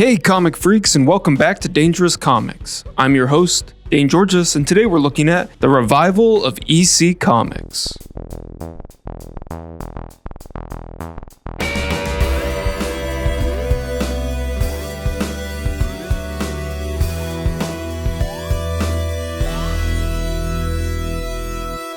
Hey comic freaks, and welcome back to Dangerous Comics. I'm your host, Dane Georges, and today we're looking at the revival of EC Comics.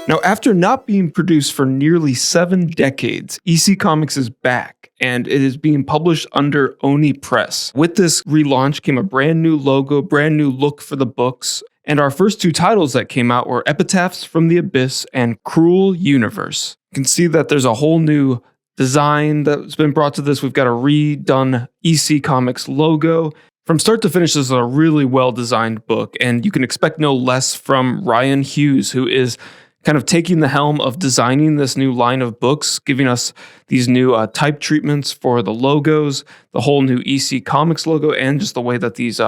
Now, after not being produced for nearly 7 decades, EC Comics is back, and it is being published under Oni Press. With this relaunch came a brand new logo, brand new look for the books, and our first 2 titles that came out were Epitaphs from the Abyss and Cruel Universe. You can see that there's a whole new design that's been brought to this. We've got a redone EC Comics logo. From start to finish, this is a really well-designed book, and you can expect no less from Ryan Hughes, who is kind of taking the helm of designing this new line of books, giving us these new type treatments for the logos, the whole new EC Comics logo, and just the way that these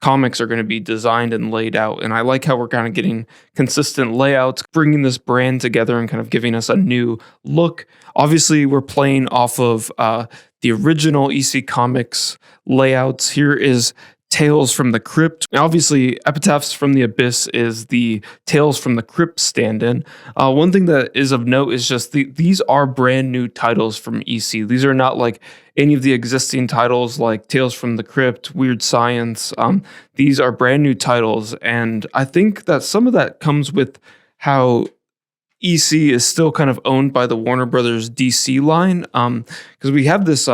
comics are going to be designed and laid out. And I like how we're kind of getting consistent layouts, bringing this brand together and kind of giving us a new look. Obviously, we're playing off of the original EC Comics layouts. Here is Tales from the Crypt. Now, obviously, Epitaphs from the Abyss is the Tales from the Crypt stand-in. One thing that is of note is just these are brand new titles from EC. These are not like any of the existing titles like Tales from the Crypt, Weird Science. These are brand new titles, and I think that some of that comes with how EC is still kind of owned by the Warner Brothers DC line, because we have this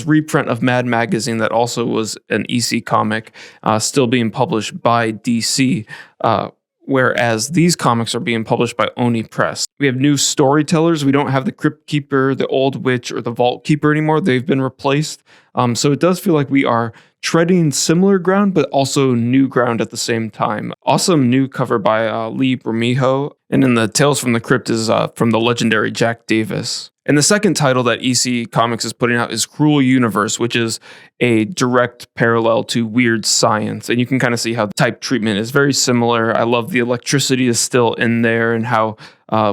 reprint of Mad Magazine that also was an EC comic, still being published by DC, whereas these comics are being published by Oni Press. We have new storytellers. We don't have the Crypt Keeper, the Old Witch, or the Vault Keeper anymore. They've been replaced. So it does feel like we are treading similar ground, but also new ground at the same time. Awesome new cover by Lee Bermejo. And then the Tales from the Crypt is from the legendary Jack Davis. And the second title that EC Comics is putting out is Cruel Universe, which is a direct parallel to Weird Science. And you can kind of see how the type treatment is very similar. I love the electricity is still in there, and how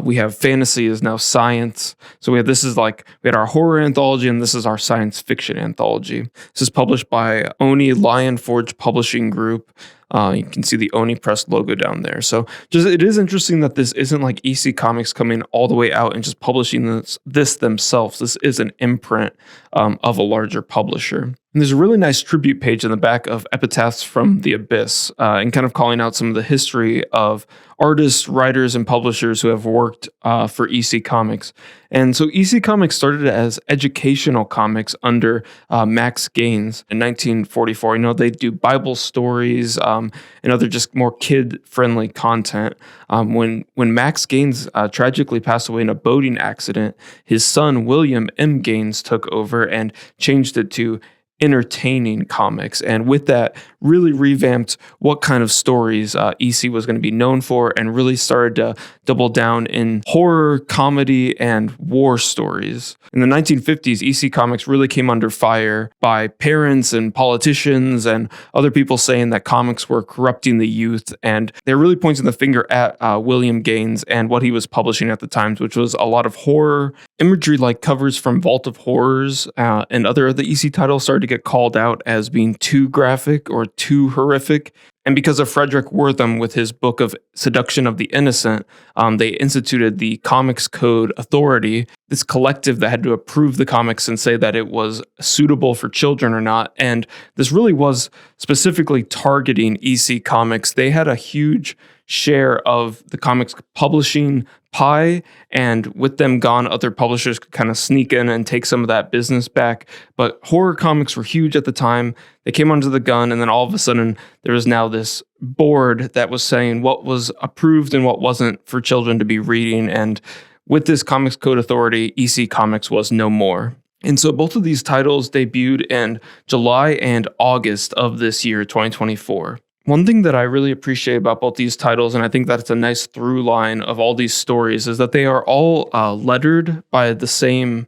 we have fantasy is now science. So we had our horror anthology, and this is our science fiction anthology. This is published by Oni Lion Forge Publishing Group. You can see the Oni Press logo down there. So it is interesting that this isn't like EC Comics coming all the way out and just publishing this themselves. This is an imprint of a larger publisher. And there's a really nice tribute page in the back of Epitaphs from the Abyss, and kind of calling out some of the history of artists, writers, and publishers who have worked for EC Comics. And so EC Comics started as educational comics under Max Gaines in 1944. You know, they do Bible stories and other just more kid-friendly content. When Max Gaines tragically passed away in a boating accident, his son, William M. Gaines, took over and changed it to entertaining comics, and with that really revamped what kind of stories EC was going to be known for, and really started to double down in horror, comedy, and war stories. In the 1950s, EC Comics really came under fire by parents and politicians and other people saying that comics were corrupting the youth, and they're really pointing the finger at William Gaines and what he was publishing at the times, which was a lot of horror imagery, like covers from Vault of Horrors and other of the EC titles started to get called out as being too graphic or too horrific. And because of Frederick Wortham with his book of Seduction of the Innocent, they instituted the Comics Code Authority, this collective that had to approve the comics and say that it was suitable for children or not. And this really was specifically targeting EC Comics. They had a huge share of the comics publishing pie, and with them gone, other publishers could kind of sneak in and take some of that business back. But horror comics were huge at the time. They came under the gun, and then all of a sudden there was now this board that was saying what was approved and what wasn't for children to be reading. And with this Comics Code Authority, EC Comics was no more. And so both of these titles debuted in July and August of this year, 2024. One thing that I really appreciate about both these titles, and I think that's a nice through line of all these stories, is that they are all lettered by the same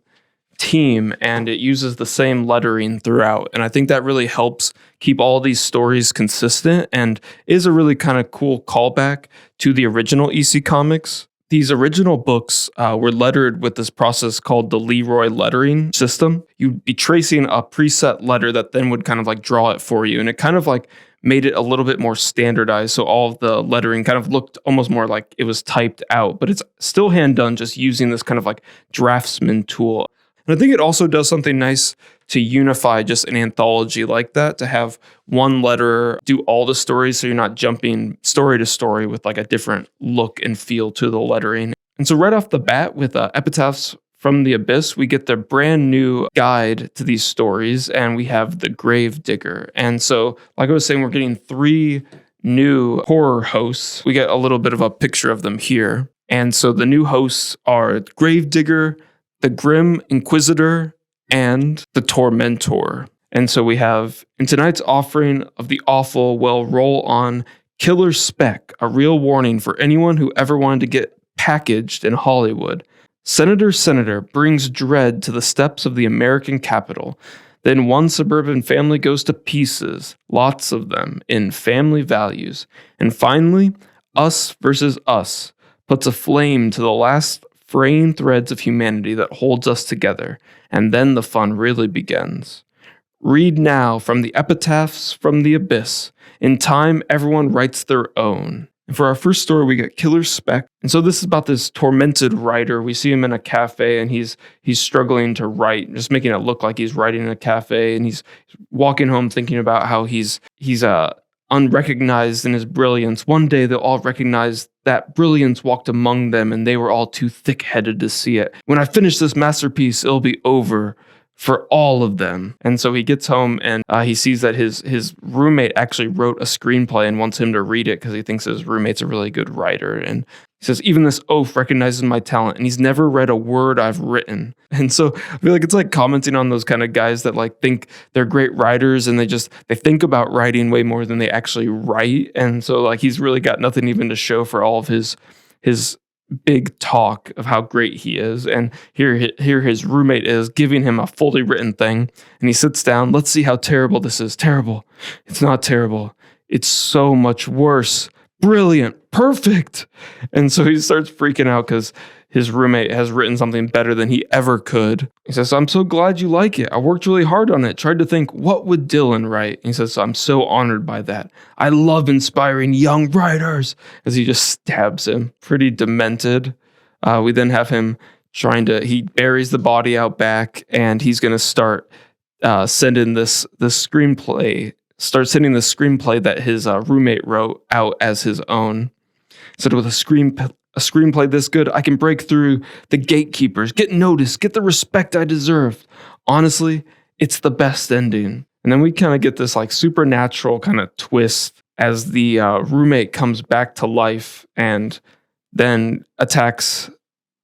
team, and it uses the same lettering throughout. And I think that really helps keep all these stories consistent and is a really kind of cool callback to the original EC Comics. These original books were lettered with this process called the Leroy lettering system. You'd be tracing a preset letter that then would kind of like draw it for you. And it kind of like made it a little bit more standardized. So all of the lettering kind of looked almost more like it was typed out, but it's still hand done just using this kind of like draftsman tool. And I think it also does something nice to unify just an anthology like that, to have one letterer do all the stories so you're not jumping story to story with like a different look and feel to the lettering. And so right off the bat with Epitaphs from the Abyss, we get the brand new guide to these stories, and we have the Grave Digger. And so, like I was saying, we're getting 3 new horror hosts. We get a little bit of a picture of them here. And so the new hosts are Grave Digger, the Grim Inquisitor, and the Tormentor. And so we have, in tonight's offering of the awful, well, roll on Killer Spec, a real warning for anyone who ever wanted to get packaged in Hollywood. Senator brings dread to the steps of the American Capitol. Then one suburban family goes to pieces, lots of them, in family values. And finally, us versus us puts a flame to the last fraying threads of humanity that holds us together, and then the fun really begins. Read now from the Epitaphs from the Abyss. In time, everyone writes their own. And for our first story, we get Killer Spec. And so this is about this tormented writer. We see him in a cafe, and he's struggling to write, just making it look like he's writing in a cafe, and he's walking home thinking about how he's unrecognized in his brilliance. One day they'll all recognize that brilliance walked among them, and they were all too thick-headed to see it. When I finish this masterpiece, it'll be over for all of them. And so he gets home, and he sees that his roommate actually wrote a screenplay and wants him to read it because he thinks his roommate's a really good writer. And he says, even this oaf recognizes my talent, and he's never read a word I've written. And so I feel like it's like commenting on those kind of guys that like think they're great writers, and they think about writing way more than they actually write. And so like he's really got nothing even to show for all of his big talk of how great he is. And here his roommate is giving him a fully written thing, and he sits down. Let's see how terrible this is. Terrible. It's not terrible. It's so much worse. Brilliant. Perfect. And so he starts freaking out because his roommate has written something better than he ever could. He says, I'm so glad you like it. I worked really hard on it. Tried to think, what would Dylan write? He says, I'm so honored by that. I love inspiring young writers, as he just stabs him. Pretty demented. We then have him he buries the body out back, and he's going to start sending this screenplay that his roommate wrote out as his own. So with a screenplay this good, I can break through the gatekeepers, get noticed, get the respect I deserve. Honestly, it's the best ending. And then we kind of get this like supernatural kind of twist as the roommate comes back to life and then attacks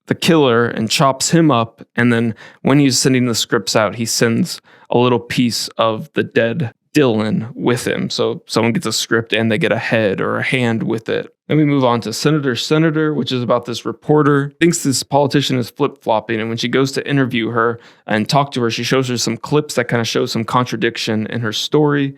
the killer and chops him up. And then when he's sending the scripts out, he sends a little piece of the dead Dylan with him. So someone gets a script and they get a head or a hand with it. Then we move on to Senator, which is about this reporter thinks this politician is flip-flopping. And when she goes to interview her and talk to her, she shows her some clips that kind of show some contradiction in her story.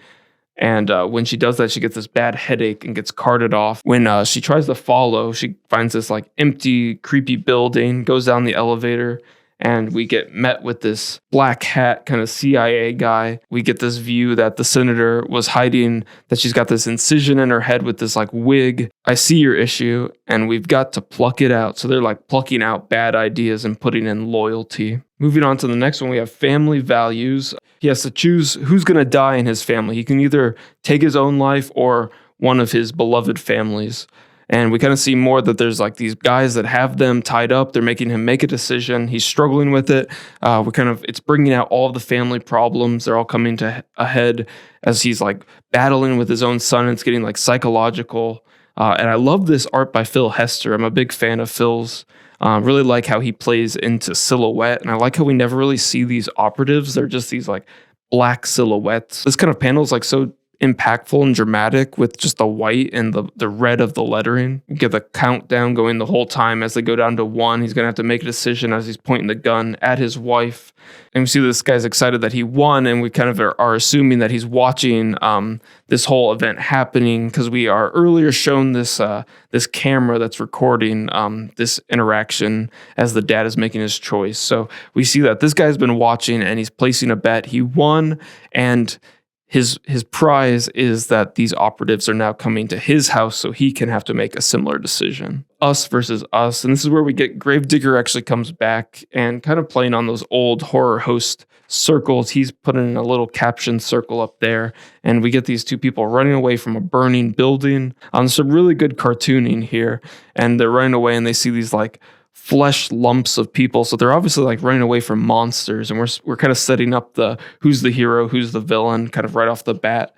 And when she does that, she gets this bad headache and gets carted off. When she tries to follow, she finds this like empty, creepy building, goes down the elevator, and we get met with this black hat kind of CIA guy. We get this view that the senator was hiding, that she's got this incision in her head with this like wig. I see your issue, and we've got to pluck it out. So they're like plucking out bad ideas and putting in loyalty. Moving on to the next one, we have family values. He has to choose who's going to die in his family. He can either take his own life or one of his beloved families. And we kind of see more that there's like these guys that have them tied up. They're making him make a decision. He's struggling with it. It's bringing out all of the family problems. They're all coming to a head as he's like battling with his own son. It's getting like psychological. And I love this art by Phil Hester. I'm a big fan of Phil's. Really like how he plays into silhouette. And I like how we never really see these operatives. They're just these like black silhouettes. This kind of panel is like so impactful and dramatic with just the white and the red of the lettering. You get the countdown going the whole time as they go down to 1. He's going to have to make a decision as he's pointing the gun at his wife. And we see this guy's excited that he won, and we kind of are assuming that he's watching this whole event happening, because we are earlier shown this camera that's recording this interaction as the dad is making his choice. So we see that this guy's been watching and he's placing a bet. He won, and his prize is that these operatives are now coming to his house, so he can have to make a similar decision. Us versus us. And this is where we get Gravedigger actually comes back and kind of playing on those old horror host circles. He's putting in a little caption circle up there, and we get these two people running away from a burning building. Some really good cartooning here, and they're running away and they see these like flesh lumps of people. So they're obviously like running away from monsters, and we're kind of setting up the who's the hero, who's the villain, kind of right off the bat.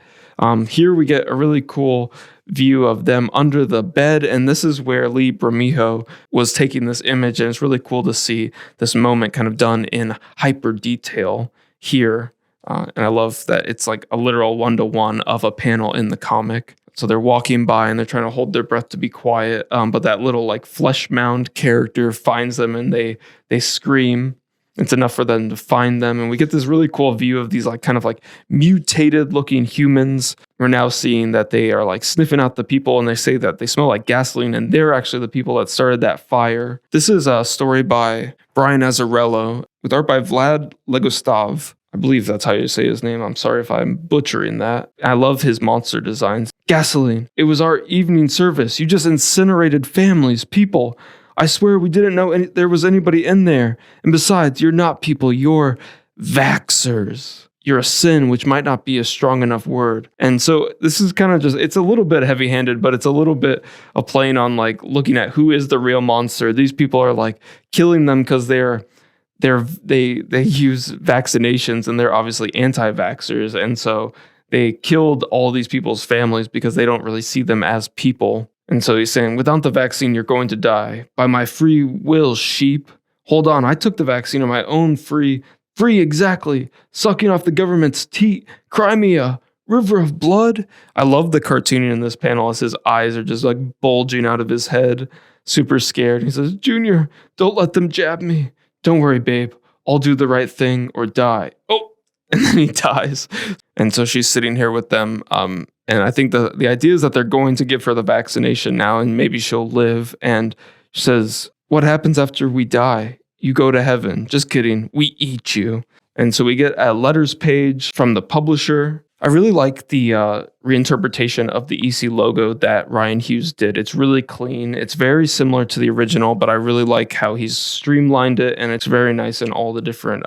Here we get a really cool view of them under the bed, and this is where Lee Bramijo was taking this image, and it's really cool to see this moment kind of done in hyper detail here. And I love that it's like a literal 1-to-1 of a panel in the comic. So they're walking by and they're trying to hold their breath to be quiet. But that little like flesh mound character finds them and they scream. It's enough for them to find them. And we get this really cool view of these like kind of like mutated looking humans. We're now seeing that they are like sniffing out the people, and they say that they smell like gasoline, and they're actually the people that started that fire. This is a story by Brian Azzarello with art by Vlad Legostov. I believe that's how you say his name. I'm sorry if I'm butchering that. I love his monster designs. Gasoline. It was our evening service. You just incinerated families, people. I swear we didn't know there was anybody in there. And besides, you're not people. You're vaxxers. You're a sin, which might not be a strong enough word. And so this is kind of just, it's a little bit heavy-handed, but it's a little bit of playing on like looking at who is the real monster. These people are like killing them because they use vaccinations, and they're obviously anti-vaxxers. And so they killed all these people's families because they don't really see them as people. And so he's saying, without the vaccine, you're going to die. By my free will, sheep. Hold on, I took the vaccine on my own free exactly. Sucking off the government's teat. Crimea, river of blood. I love the cartooning in this panel as his eyes are just like bulging out of his head. Super scared. He says, Junior, don't let them jab me. Don't worry, babe. I'll do the right thing or die. Oh, and then he dies. And so she's sitting here with them. And I think the idea is that they're going to give her the vaccination now, and maybe she'll live. And she says, what happens after we die? You go to heaven. Just kidding. We eat you. And so we get a letters page from the publisher. I really like the reinterpretation of the EC logo that Ryan Hughes did. It's really clean. It's very similar to the original, but I really like how he's streamlined it, and it's very nice in all the different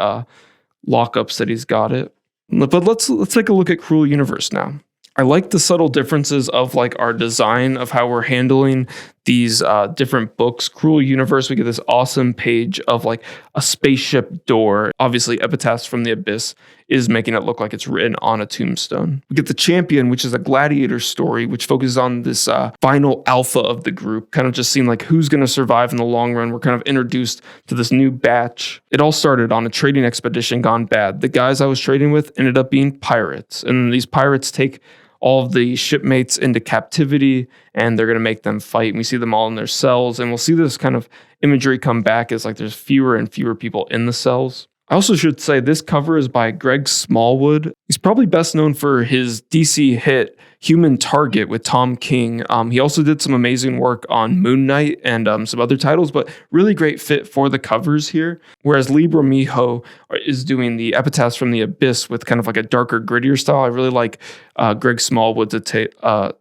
lockups that he's got it. But let's take a look at Cruel Universe now. I like the subtle differences of like our design of how we're handling these different books. Cruel Universe, we get this awesome page of like a spaceship door. Obviously, Epitaphs from the Abyss is making it look like it's written on a tombstone. We get The Champion, which is a gladiator story, which focuses on this final alpha of the group, kind of just seeing like who's going to survive in the long run. We're kind of introduced to this new batch. It all started on a trading expedition gone bad. The guys I was trading with ended up being pirates, and these pirates take all of the shipmates into captivity, and they're going to make them fight. And we see them all in their cells, and we'll see this kind of imagery come back as like there's fewer and fewer people in the cells. I also should say this cover is by Greg Smallwood. He's probably best known for his DC hit Human Target with Tom King. He also did some amazing work on Moon Knight and some other titles, but really great fit for the covers here. Whereas Lee Bramijo is doing the Epitaphs from the Abyss with kind of like a darker, grittier style. I really like Greg Smallwood to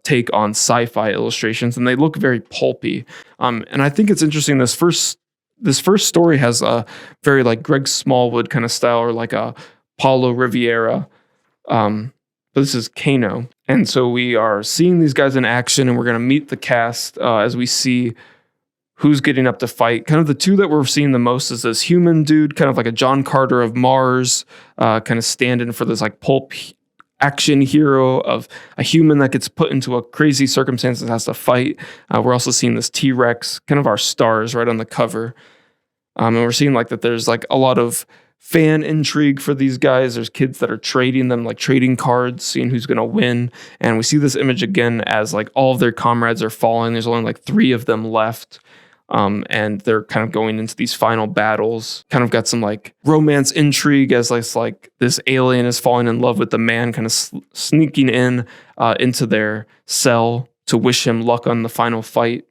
take on sci-fi illustrations, and they look very pulpy. And I think it's interesting, this first story has a very like Greg Smallwood kind of style, or like a Paulo Riviera. But this is Kano. And so we are seeing these guys in action, and we're going to meet the cast as we see who's getting up to fight. Kind of the two that we're seeing the most is this human dude, kind of like a John Carter of Mars, kind of standing for this like pulp action hero of a human that gets put into a crazy circumstance and has to fight. We're also seeing this T-Rex, kind of our stars right on the cover. And we're seeing like that there's like a lot of fan intrigue for these guys. There's kids that are trading them, like trading cards, seeing who's going to win. And we see this image again as like all of their comrades are falling. There's only like 3 of them left. And they're kind of going into these final battles. Kind of got some like romance intrigue as like this alien is falling in love with the man, kind of sneaking in into their cell to wish him luck on the final fight.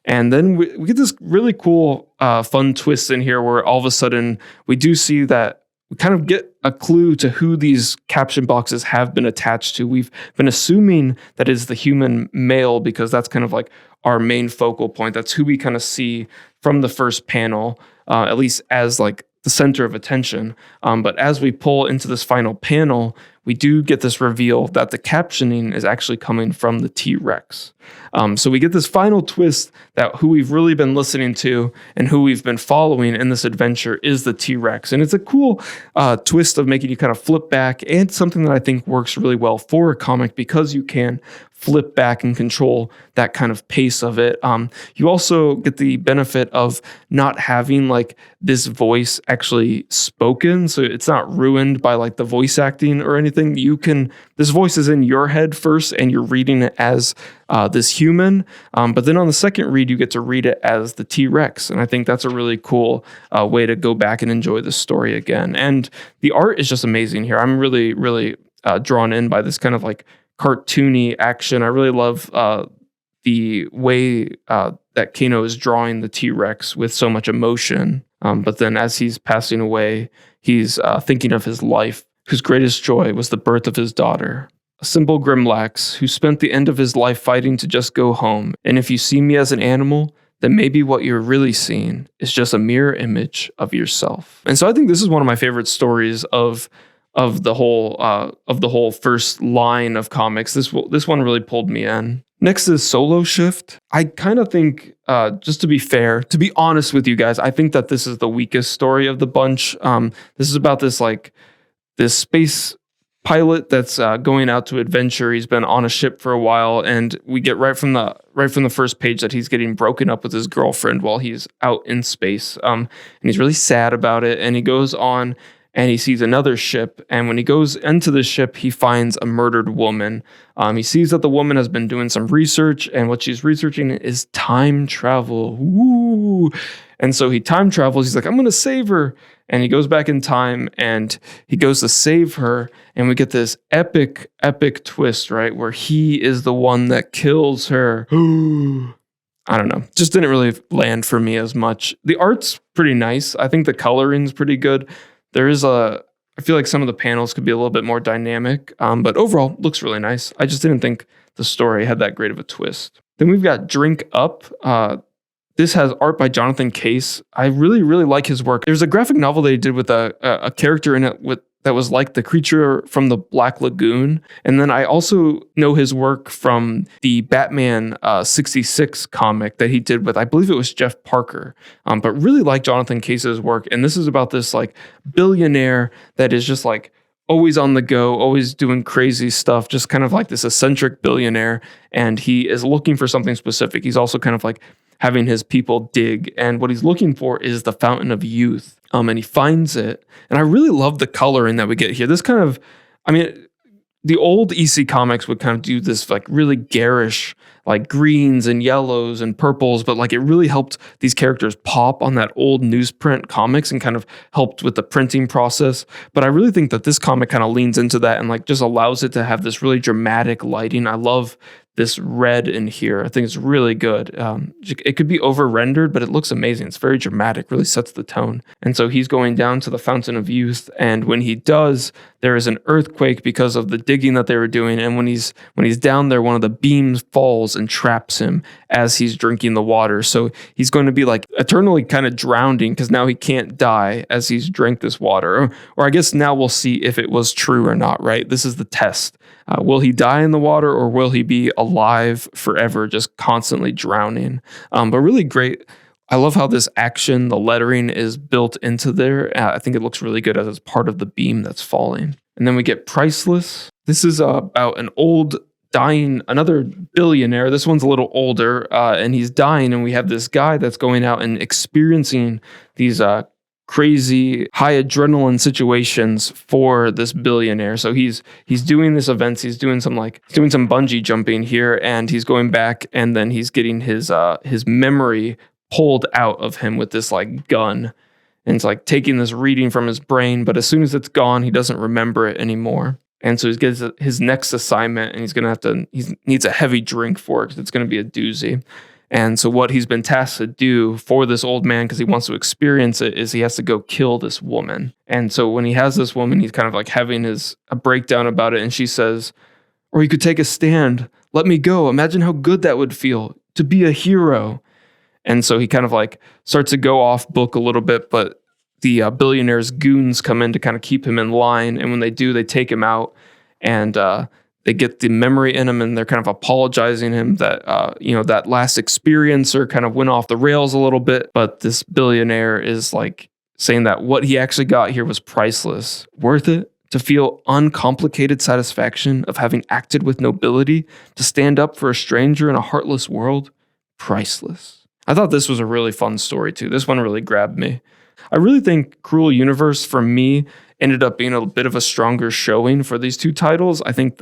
And then we get this really cool, fun twist in here where all of a sudden we do see that we kind of get a clue to who these caption boxes have been attached to. We've been assuming that is the human male because that's kind of like our main focal point. That's who we kind of see from the first panel, at least as like the center of attention. But as we pull into this final panel, we do get this reveal that the captioning is actually coming from the T-Rex. So we get this final twist that who we've really been listening to and who we've been following in this adventure is the T-Rex. And it's a cool twist of making you kind of flip back, and something that I think works really well for a comic because you can flip back and control that kind of pace of it. You also get the benefit of not having like this voice actually spoken, so it's not ruined by like the voice acting or anything. This voice is in your head first and you're reading it as this human, but then on the second read you get to read it as the T-Rex, and I think that's a really cool way to go back and enjoy the story again. And the art is just amazing here. I'm really drawn in by this kind of like cartoony action. I really love the way that Kano is drawing the T-Rex with so much emotion. But then as he's passing away, he's thinking of his life, whose greatest joy was the birth of his daughter. A simple Grimlax who spent the end of his life fighting to just go home. And if you see me as an animal, then maybe what you're really seeing is just a mirror image of yourself. And so I think this is one of my favorite stories of the whole first line of comics. This one really pulled me in. Next is Solo Shift. I kind of think, just to be fair, to be honest with you guys, I think that this is the weakest story of the bunch. This is about this space pilot that's going out to adventure. He's been on a ship for a while, and we get right from the first page that he's getting broken up with his girlfriend while he's out in space. And he's really sad about it. And he goes on and he sees another ship. And when he goes into the ship, he finds a murdered woman. He sees that the woman has been doing some research, and what she's researching is time travel. Woo! And so he time travels. He's like, I'm going to save her. And he goes back in time and he goes to save her. And we get this epic twist, right? Where he is the one that kills her. I don't know. Just didn't really land for me as much. The art's pretty nice. I think the coloring's pretty good. I feel like some of the panels could be a little bit more dynamic, but overall looks really nice. I just didn't think the story had that great of a twist. Then we've got Drink Up. This has art by Jonathan Case. I really like his work. There's a graphic novel that he did with a character in it that was like the creature from the Black Lagoon. And then I also know his work from the Batman 66 comic that he did with, I believe it was Jeff Parker. But really like Jonathan Case's work. And this is about this like billionaire that is just like always on the go, always doing crazy stuff, just kind of like this eccentric billionaire. And he is looking for something specific. He's also kind of like having his people dig, and what he's looking for is the Fountain of Youth. And he finds it, and I really love the coloring that we get here. This kind of, the old EC comics would kind of do this like really garish, like greens and yellows and purples, but like it really helped these characters pop on that old newsprint comics and kind of helped with the printing process. But I really think that this comic kind of leans into that and like just allows it to have this really dramatic lighting. I love this red in here. I think it's really good. It could be over rendered, but it looks amazing. It's very dramatic, really sets the tone. And so he's going down to the Fountain of Youth. And when he does, there is an earthquake because of the digging that they were doing. And when he's down there, one of the beams falls and traps him as he's drinking the water. So he's going to be like eternally kind of drowning because now he can't die as he's drank this water. Or I guess now we'll see if it was true or not, right? This is the test. Will he die in the water, or will he be alive forever, just constantly drowning? But really great. I love how this action, the lettering is built into there. I think it looks really good as it's part of the beam that's falling. And then we get Priceless. This is about an old dying, another billionaire. This one's a little older, and he's dying. And we have this guy that's going out and experiencing these crazy high adrenaline situations for this billionaire. So he's doing this events, he's doing some bungee jumping here, and he's going back, and then he's getting his memory pulled out of him with this like gun. And it's like taking this reading from his brain, but as soon as it's gone, he doesn't remember it anymore. And so he gets his next assignment, and he needs a heavy drink for it because it's going to be a doozy. And so what he's been tasked to do for this old man, because he wants to experience it, is he has to go kill this woman. And so when he has this woman, he's kind of like having a breakdown about it. And she says, or you could take a stand, let me go. Imagine how good that would feel to be a hero. And so he kind of like starts to go off book a little bit, but the billionaire's goons come in to kind of keep him in line. And when they do, they take him out, and they get the memory in him, and they're kind of apologizing him that, that last experiencer kind of went off the rails a little bit. But this billionaire is like saying that what he actually got here was priceless. Worth it to feel uncomplicated satisfaction of having acted with nobility, to stand up for a stranger in a heartless world. Priceless. I thought this was a really fun story too. This one really grabbed me. I really think Cruel Universe, for me, ended up being a bit of a stronger showing for these two titles. I think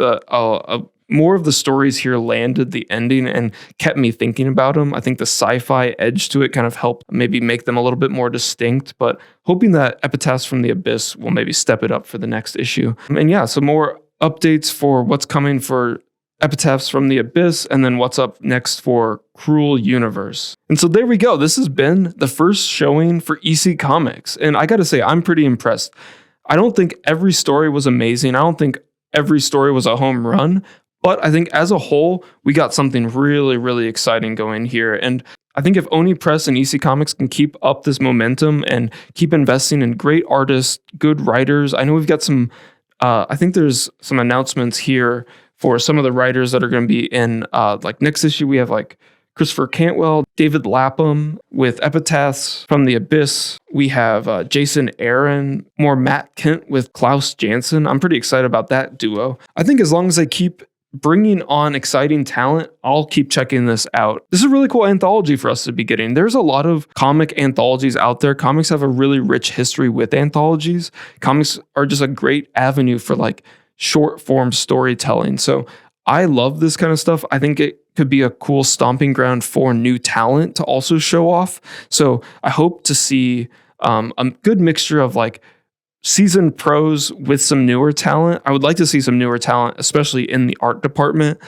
more of the stories here landed the ending and kept me thinking about them. I think the sci-fi edge to it kind of helped maybe make them a little bit more distinct, but hoping that Epitaphs from the Abyss will maybe step it up for the next issue. And yeah, some more updates for what's coming for Epitaphs from the Abyss, and then what's up next for Cruel Universe. And so there we go. This has been the first showing for EC Comics. And I got to say, I'm pretty impressed. I don't think every story was amazing. I don't think every story was a home run, but I think as a whole, we got something really, really exciting going here. And I think if Oni Press and EC Comics can keep up this momentum and keep investing in great artists, good writers, I know we've got I think there's some announcements here for some of the writers that are going to be in like next issue. We have like Christopher Cantwell, David Lapham with Epitaphs from the Abyss. We have Jason Aaron, more Matt Kent with Klaus Janson. I'm pretty excited about that duo. I think as long as they keep bringing on exciting talent, I'll keep checking this out. This is a really cool anthology for us to be getting. There's a lot of comic anthologies out there. Comics have a really rich history with anthologies. Comics are just a great avenue for like short form storytelling. So I love this kind of stuff. I think it could be a cool stomping ground for new talent to also show off. So I hope to see a good mixture of like seasoned pros with some newer talent. I would like to see some newer talent, especially in the art department,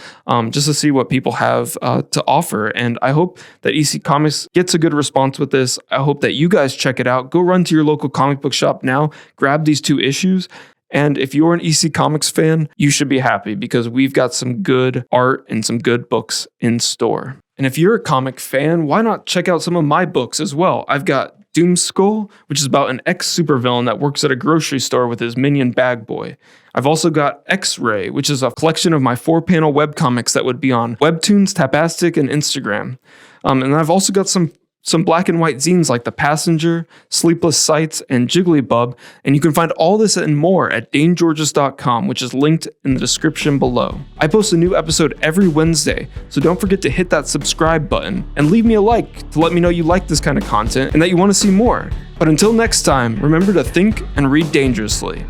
just to see what people have to offer. And I hope that EC Comics gets a good response with this. I hope that you guys check it out. Go run to your local comic book shop now, grab these 2 issues. And if you're an EC Comics fan, you should be happy because we've got some good art and some good books in store. And if you're a comic fan, why not check out some of my books as well? I've got Doomskull, which is about an ex-supervillain that works at a grocery store with his minion Bag Boy. I've also got X-Ray, which is a collection of my 4-panel webcomics that would be on Webtoons, Tapastic, and Instagram. And I've also got some black and white zines like The Passenger, Sleepless Sights, and Jigglybub, and you can find all this and more at danegeorges.com, which is linked in the description below. I post a new episode every Wednesday, so don't forget to hit that subscribe button and leave me a like to let me know you like this kind of content and that you want to see more. But until next time, remember to think and read dangerously.